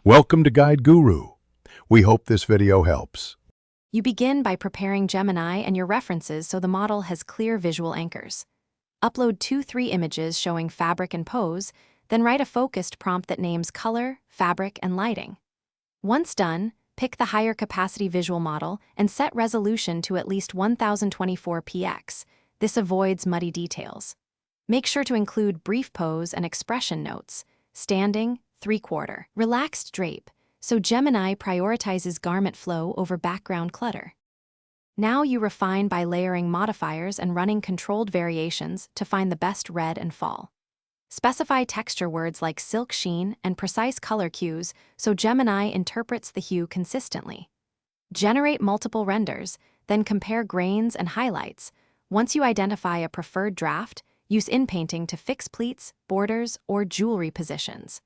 Welcome to Guide Guru. We hope this video helps. You begin by preparing Gemini and your references so the model has clear visual anchors. Upload 2-3 images showing fabric and pose, then write a focused prompt that names color, fabric, and lighting. Once done, pick the higher capacity visual model and set resolution to at least 1024px. This avoids muddy details. Make sure to include brief pose and expression notes, standing, 3/4, relaxed drape, so Gemini prioritizes garment flow over background clutter. Now you refine by layering modifiers and running controlled variations to find the best red and fall. Specify texture words like silk sheen and precise color cues so Gemini interprets the hue consistently. Generate multiple renders, then compare grains and highlights. Once you identify a preferred draft, use inpainting to fix pleats, borders, or jewelry positions.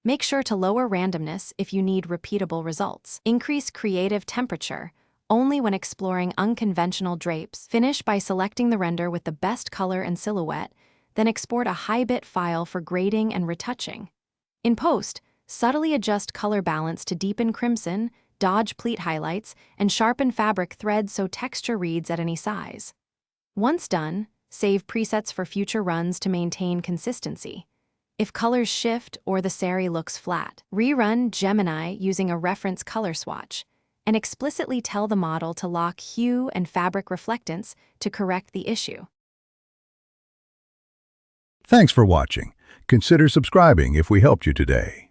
Make sure to lower randomness if you need repeatable results. Increase creative temperature only when exploring unconventional drapes. Finish by selecting the render with the best color and silhouette, then export a high-bit file for grading and retouching. In post, subtly adjust color balance to deepen crimson, dodge pleat highlights, and sharpen fabric threads so texture reads at any size. Once done, save presets for future runs to maintain consistency. If colors shift or the Saree looks flat, rerun Gemini using a reference color swatch and explicitly tell the model to lock hue and fabric reflectance to correct the issue. Thanks for watching. Consider subscribing if we helped you today.